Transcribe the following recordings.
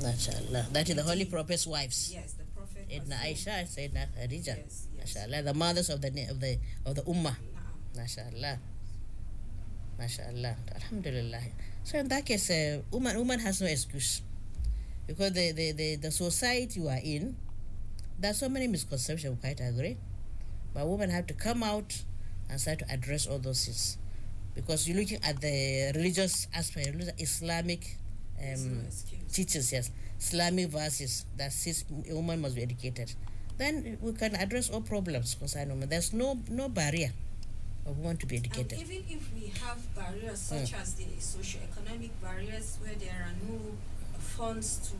MashaAllah. That is the Holy Prophet's wives. Yes, the Prophet. Sayyidina Aisha, Sayyidina Khadija. Yes. MashaAllah, the mothers of the Ummah. MashaAllah. MashaAllah. Alhamdulillah. So in that case, woman has no excuse. Because the society you are in, there are so many misconceptions, we quite agree. But women have to come out and start to address all those things. Because you're looking at the religious aspect, Islamic teachers, yes, Islamic verses that says a woman must be educated. Then we can address all problems concerning women. There's no barrier of women to be educated. And even if we have barriers such as the socio-economic barriers where there are no funds to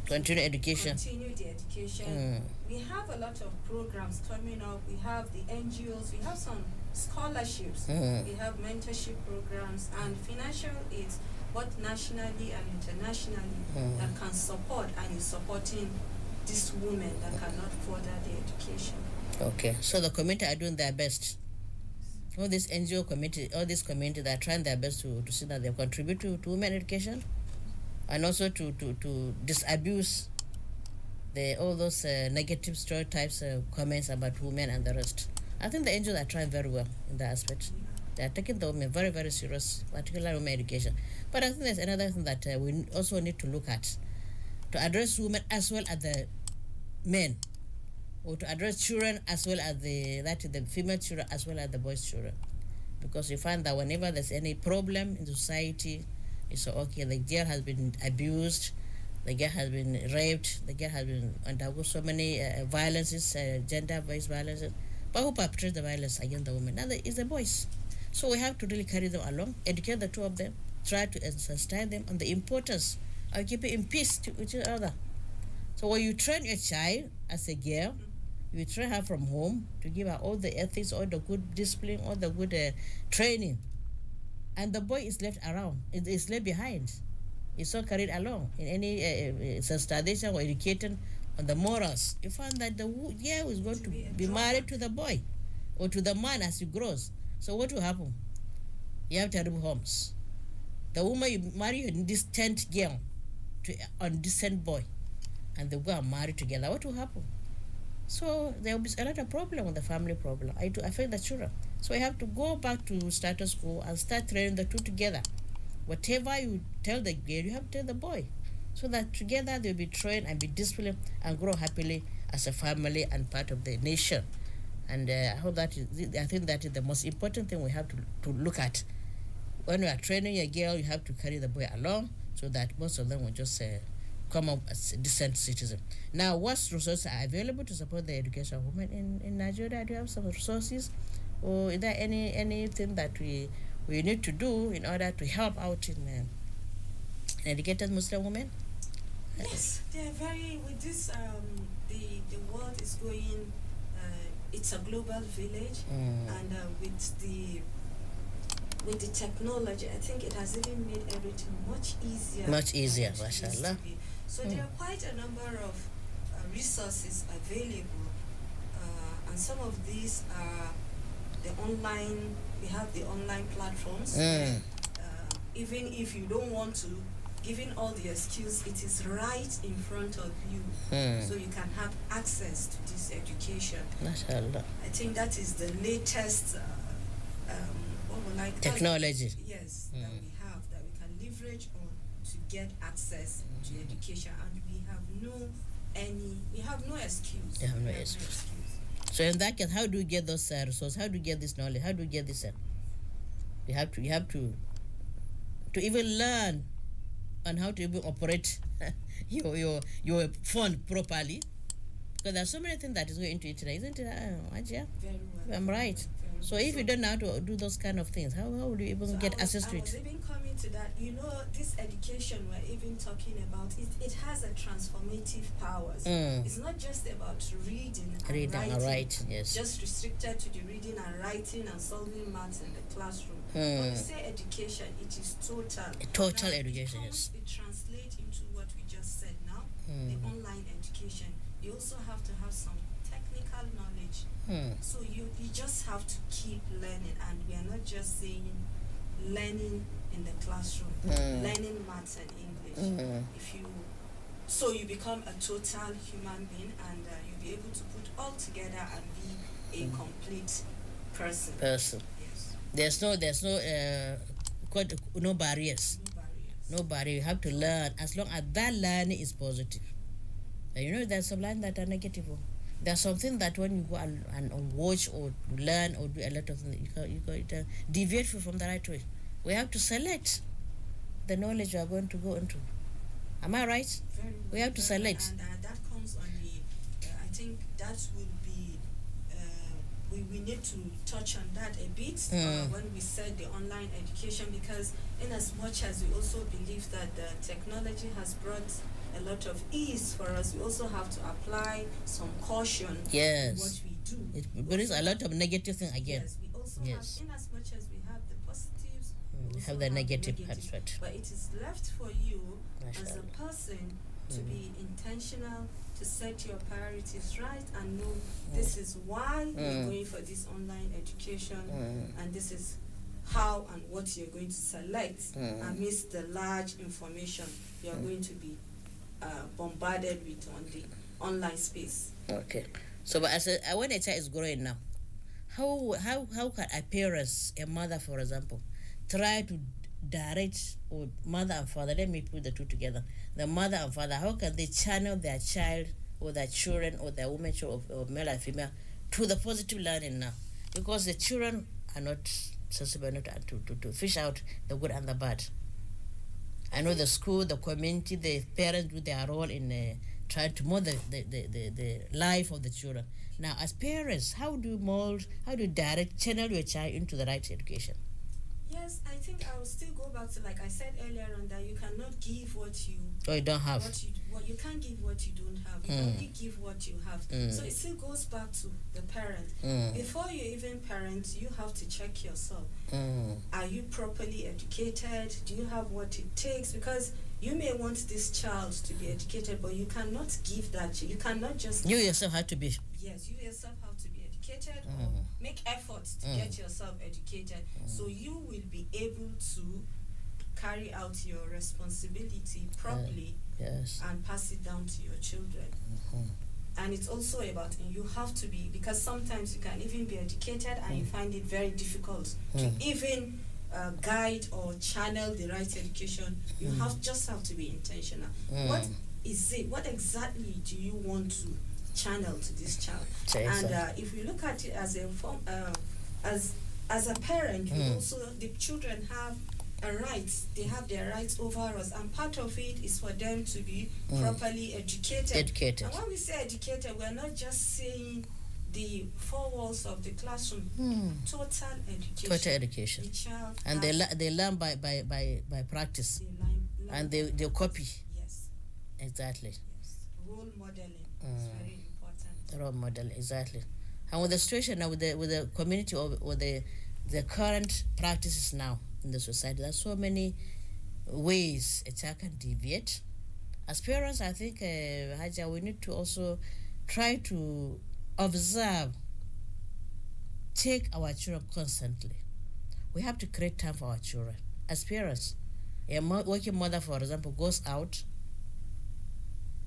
continue education. Continue the education. We have a lot of programs coming up. We have the NGOs. We have some scholarships. We have mentorship programs and financial aids, both nationally and internationally, that can support and is supporting these women that cannot further their education. Okay, so the community are doing their best. All this NGO community, all this community, they are trying their best to see that they contribute to women education. And also to disabuse all those negative stereotypes, comments about women and the rest. I think the NGOs are trying very well in that aspect. They are taking the women very, very serious, particularly women education. But I think there's another thing that we also need to look at, to address women as well as the men, or to address children as well as the female children as well as the boys' children. Because you find that whenever there's any problem in society, it's okay, the girl has been abused, the girl has been raped, the girl has been undergo so many violences, gender-based violences. But who perpetrates the violence against the women? Now it's the boys. So we have to really carry them along, educate the two of them, try to sensitize them on the importance of keeping in peace with each other. So when you train your child as a girl, you train her from home to give her all the ethics, all the good discipline, all the good training. And the boy is left around, is left behind. It's not carried along in any sensitization or education on the morals. You find that the girl is going to be married to the boy or to the man as he grows. So what will happen? You have terrible homes. The woman, you marry a distant girl to a undecent boy, and they go and marry together. What will happen? So there will be a lot of problem with the family problem. I affect the children. So we have to go back to status quo and start training the two together. Whatever you tell the girl, you have to tell the boy. So that together they'll be trained and be disciplined and grow happily as a family and part of the nation. And I think that is the most important thing we have to look at. When we are training a girl, you have to carry the boy along so that most of them will just come up as a decent citizen. Now, what resources are available to support the education of women in Nigeria? Do you have some resources? Or is there anything that we need to do in order to help out in educated Muslim women? Yes, they are very, with this, the world is going, it's a global village, and with the technology, I think it has even made everything much easier. Much easier, mashallah. So there are quite a number of resources available, and some of these are we have the online platforms. Even if you don't want to, given all the excuse, it is right in front of you, so you can have access to this education. Mashallah. I think that is the latest technology. Yes, that we have, that we can leverage on to get access to education, and we have no excuse. You have no excuse. So in that case, how do you get those resources? How do you get this knowledge? How do you get this? You have to even learn on how to even operate your phone properly. Because there are so many things that is going into it today, isn't it, Ajia? Very well. I'm right. So if you don't know how to do those kind of things, how would you even get access to it? I was even coming to that. This education we're even talking about, it has a transformative powers. It's not just about reading and writing. Yes. Just restricted to the reading and writing and solving maths in the classroom. When we say education, it is total. Total education, yes. It translates into what we just said now, the online education. You also have to have some technical knowledge. So you just have to keep learning, and we are not just saying learning in the classroom, learning maths and English. So you become a total human being, and you'll be able to put all together and be a complete person. Yes. There's no no barriers. No barrier. You have to learn as long as that learning is positive. And there's some learning that are negative. There's something that when you go and watch or learn or do a lot of things, you deviate from the right way. We have to select the knowledge we are going to go into. Am I right? Very well. We have to select. And that comes on the, I think that will be, we need to touch on that a bit when we said the online education, because in as much as we also believe that the technology has brought a lot of ease for us, we also have to apply some caution in what we do. It brings a lot of negative thing again. Yes, we also have, in as much as we have the positives, we have the negative aspect. But it is left for you as a person to be intentional, to set your priorities right, and know this is why you're going for this online education, and this is how and what you're going to select amidst the large information you're going to be bombarded with on the online space. Okay. So, but when a child is growing now, how can a parent, a mother, for example, try to direct, or mother and father, let me put the two together, the mother and father, how can they channel their child or their children or their women or male and female to the positive learning now? Because the children are not sensible enough to fish out the good and the bad. I know the school, the community, the parents do their role in trying to mold the life of the children. Now, as parents, how do you direct, channel your child into the right education? Yes, I think I will still go back to, like I said earlier on, that you cannot give what you don't have. What you can't give what you don't have. You only give what you have. So it still goes back to the parent. Before you even parent, you have to check yourself. Are you properly educated? Do you have what it takes? Because you may want this child to be educated, but you cannot give that. You cannot just... You yourself have to be. Yes, you yourself have to be educated, or make efforts to get yourself educated, so you will be able to carry out your responsibility properly and pass it down to your children. And it's also about, you have to be, because sometimes you can even be educated and you find it very difficult to even guide or channel the right education. You just have to be intentional. What is it? What exactly do you want to channel to this child? And if we look at it as a form, as a parent, also the children have a right. They have their rights over us, and part of it is for them to be properly educated. And when we say educated, we're not just saying the four walls of the classroom. Total education. The child, and they learn by practice. They learn and they copy. Yes. Exactly. Yes. Role modeling is very important. Role model, exactly. And with the situation now, with the community or the current practices now in the society, there's so many ways a child can deviate. As parents, I think, Haja, we need to also try to observe, take our children constantly. We have to create time for our children. As parents, a working mother, for example, goes out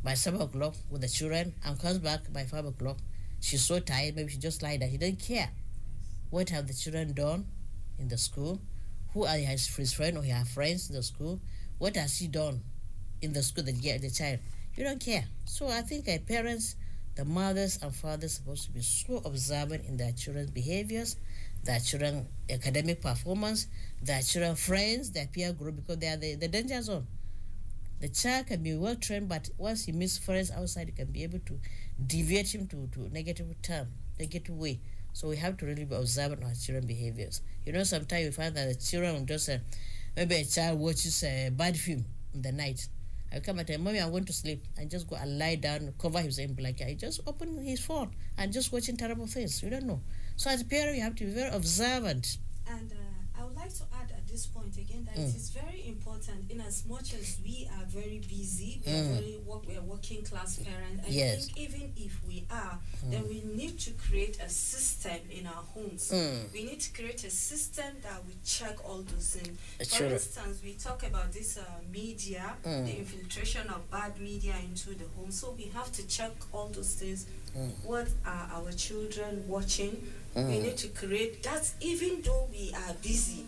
by 7 o'clock with the children and comes back by 5 o'clock. She's so tired, maybe she just lied down. She doesn't care. What have the children done in the school? Who are his friends or her friends in the school? What has she done in the school, the child? You don't care. So I think parents, the mothers and fathers, are supposed to be so observant in their children's behaviors, their children's academic performance, their children's friends, their peer group, because they are the danger zone. The child can be well trained, but once he meets friends outside, you can be able to deviate him to negative way. So we have to really be observant of our children's behaviors. Sometimes you find that the children just, maybe a child watches a bad film in the night. I come and tell Mommy, I'm going to sleep, and just go and lie down, cover his blanket. I just open his phone and just watching terrible things. You don't know. So as a parent, you have to be very observant. And I would like to add at this point again that it is very important, in as much as we are very busy, we are working class parents. I think even if we are, then we need to create a system in our homes. We need to create a system that will check all those things. For instance, we talk about this media, the infiltration of bad media into the home. So we have to check all those things. What are our children watching? We need to create that, even though we are busy.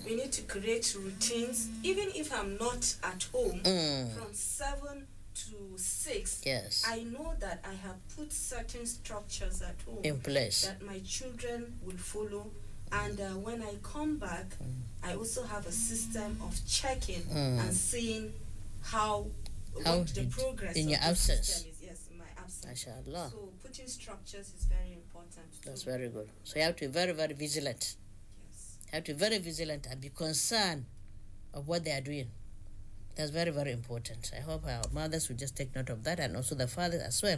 We need to create routines, even if I'm not at home, from 7 to 6. Yes. I know that I have put certain structures at home in place that my children will follow. And when I come back, I also have a system of checking and seeing how the progress in your absence. Yes, in my absence. Mashallah. So putting structures is very important. That's very good. So you have to be very, very vigilant. Yes. You have to be very vigilant and be concerned of what they are doing. That's very, very important. I hope our mothers will just take note of that, and also the fathers as well.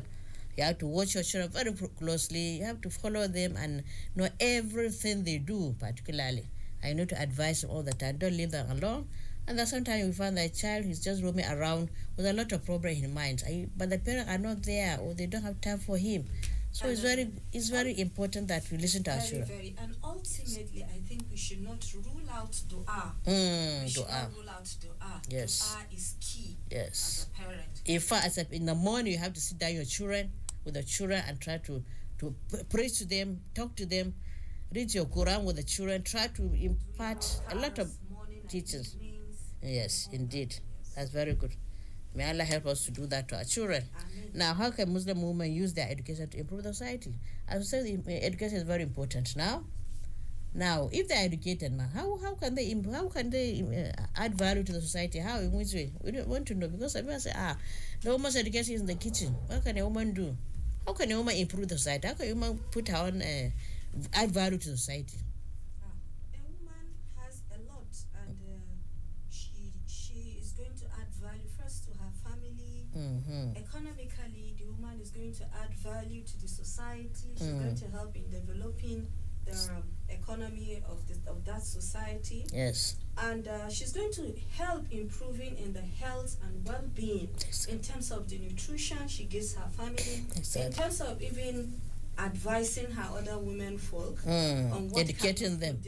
You have to watch your children very closely. You have to follow them and know everything they do, particularly. I need to advise them all the time. Don't leave them alone. And then sometimes we find that a child is just roaming around with a lot of problems in mind, but the parents are not there, or they don't have time for him. So it's very important that we listen to our children. Very. And ultimately, I think we should not rule out dua. We should not rule out dua. Yes. Dua is key. Yes. As a parent. In fact, in the morning, you have to sit down with the children and try to pray to them, talk to them, read your Quran with the children, try to impart a lot of teachings. Yes, indeed. That's very good. May Allah help us to do that to our children. Amen. Now, how can Muslim women use their education to improve the society? As I said, education is very important now. Now, if they're educated, man, how can they add value to the society? How, in which way? We don't want to know, because everyone say, the woman's education is in the kitchen. What can a woman do? How can a woman improve the society? How can a woman put her own add value to the society? A woman has a lot, and she is going to add value first to her family. Economically, the woman is going to add value to the society. She's going to help in developing the economy of that society. Yes. And she's going to help improving in the health and well-being, in terms of the nutrition she gives her family, in terms of even advising her other women folk on what educating them,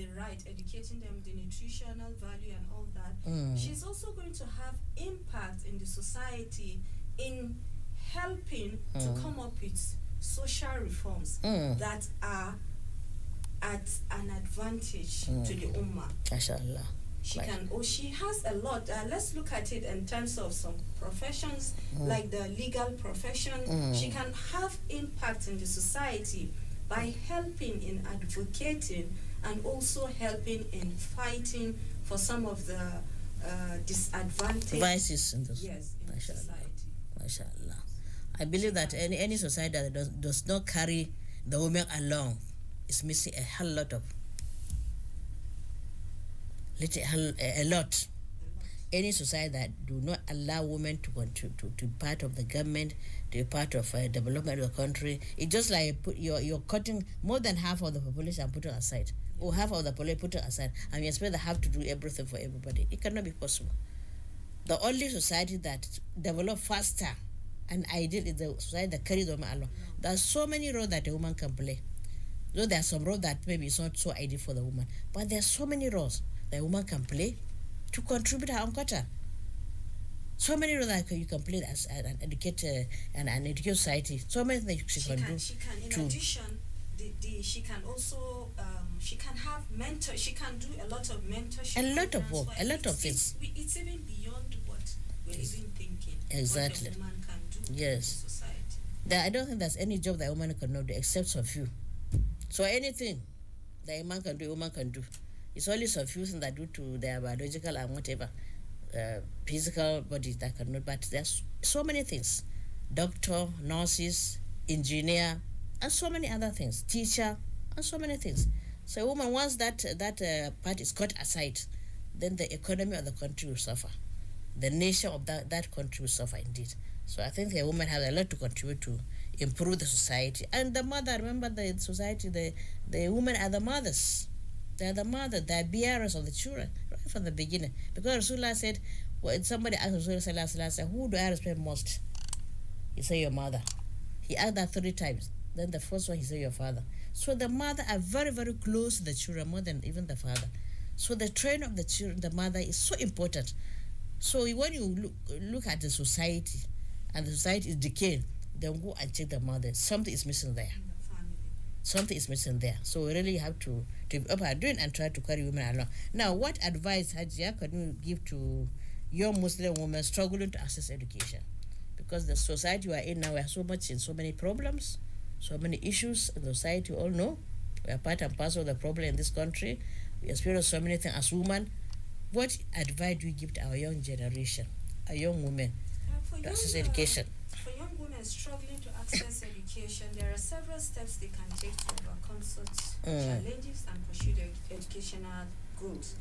educating them the nutritional value and all that. She's also going to have impact in the society in helping to come up with social reforms that are at an advantage to the ummah. Mashallah. She has a lot. Let's look at it in terms of some professions, like the legal profession. She can have impact in the society by helping in advocating and also helping in fighting for some of the disadvantaged vices in the society. Mashallah. I believe that any society that does not carry the women along is missing a whole lot of a lot. Any society that do not allow women to be part of the government, to be part of development of the country, it's just like you're cutting more than half of the population and putting aside, or half of the population putting aside, and you expect they have to do everything for everybody. It cannot be possible. The only society that develop faster and ideal is the society that carries the woman along. There are so many roles that a woman can play. Though there are some roles that maybe it's not so ideal for the woman, but there are so many roles that a woman can play to contribute her own quota. So many roles that you can play as an educator and an educated society. So many things she can do. She can, in addition, she can also she can have mentor. She can do a lot of mentorship. A lot of work, a lot of things. It's even beyond what we're even thinking. Exactly. What a woman can do yes. in society. I don't think there's any job that a woman cannot do except some few. So anything that a man can do, a woman can do. It's only some few things that do to their biological and whatever physical bodies that cannot. But there's so many things: doctor, nurses, engineer, and so many other things. Teacher, and so many things. So a woman, once that part is cut aside, then the economy of the country will suffer. The nation of that country will suffer indeed. So I think a woman has a lot to contribute to improve the society. And the mother, remember the society, the women are the mothers. They're the mother, they're bearers of the children right from the beginning. Because Rasulullah said, when somebody asked Rasulullah, who do I respect most? He said, your mother. He asked that 3 times. Then the first one, he said, your father. So the mother are very, very close to the children, more than even the father. So the training of the children, the mother, is so important. So when you look at the society, and the society is decaying, then go and check the mother. Something is missing there. Something is missing there. So we really have to be up and doing and try to carry women along. Now, what advice, Hajia, can you give to young Muslim women struggling to access education? Because the society we are in now, we are so many problems, so many issues in the society. We all know we are part and parcel of the problem in this country. We experience so many things as women. What advice do you give to our young generation, our young women, to access education? For young women struggling to access education, there are several steps they can take to overcome such challenges and pursue their educational goals.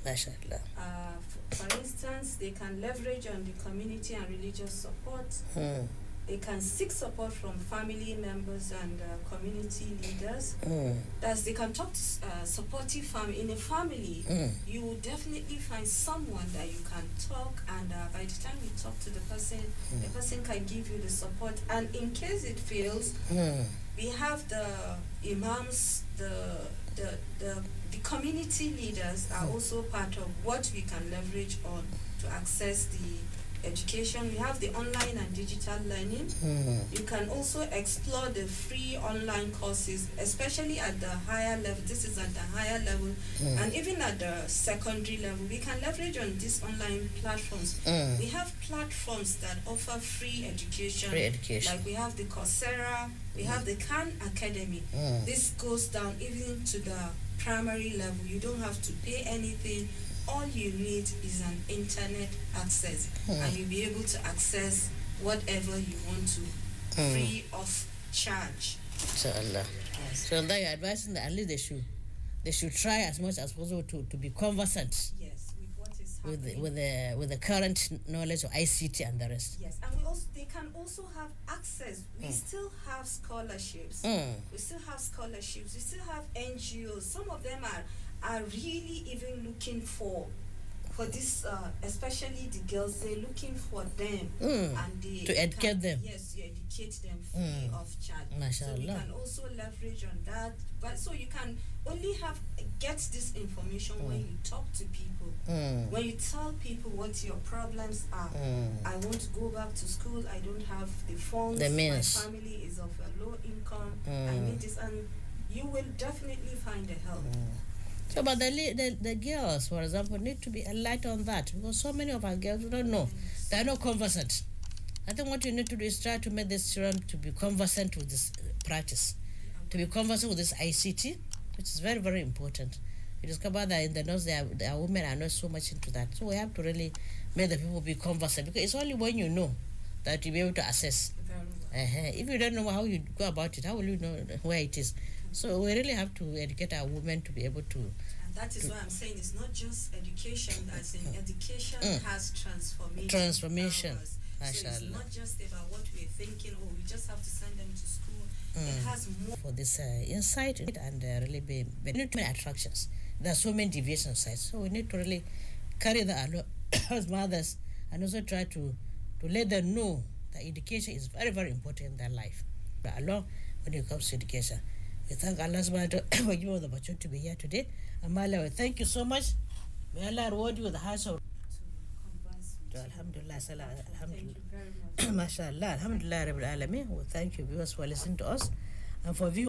For instance, they can leverage on the community and religious support. They can seek support from family members and community leaders. Thus, they can talk to supportive family. In a family, you will definitely find someone that you can talk, and by the time you talk to the person can give you the support. And in case it fails, we have the imams, the community leaders are also part of what we can leverage on to access the education. We have the online and digital learning. You can also explore the free online courses, especially at the higher level. This is at the higher level, and even at the secondary level. We can leverage on these online platforms. We have platforms that offer free education. Like we have the Coursera, we have the Khan Academy. This goes down even to the primary level. You don't have to pay anything. All you need is an internet access, and you'll be able to access whatever you want to, free of charge. Inshallah. Yes. So that you're advising that at least they should try as much as possible to be conversant. Yes, with what is happening. with the current knowledge of ICT and the rest. Yes, and they can also have access. We still have scholarships. We still have scholarships. We still have NGOs. Some of them are really even looking for this, especially the girls. They're looking for them, and they to educate them. Yes, you educate them free of charge. Mashallah. So we can also leverage on that. But so you can only get this information when you talk to people. When you tell people what your problems are. I want to go back to school. I don't have the funds. My family is of a low income. I need this, and you will definitely find the help. So, but the girls, for example, need to be a light on that, because so many of our girls don't know. They are not conversant. I think what you need to do is try to make these children to be conversant with this practice, to be conversant with this ICT, which is very, very important. You discover that in the north, there are women are not so much into that. So we have to really make the people be conversant, because it's only when you know that you'll be able to access. If you don't know how you go about it, how will you know where it is? So we really have to educate our women to be able to. And that is why I'm saying it's not just education. As in education has transformation. Transformation. So it's not just about what we're thinking. Oh, we just have to send them to school. It has more. For this insight and really be many attractions. There are so many deviation sites. So we need to really carry that along as mothers, and also try to let them know that education is very, very important in their life. Along when it comes to education. We thank Allah subhanahu wa ta'ala for giving us the opportunity to be here today. Amala, thank you so much. May Allah reward you with the hearts of Alhamdulillah, Alhamdulillah. MashaAllah, Alhamdulillah, Rabbil Alameen. Well, thank you viewers for listening to us. And for viewers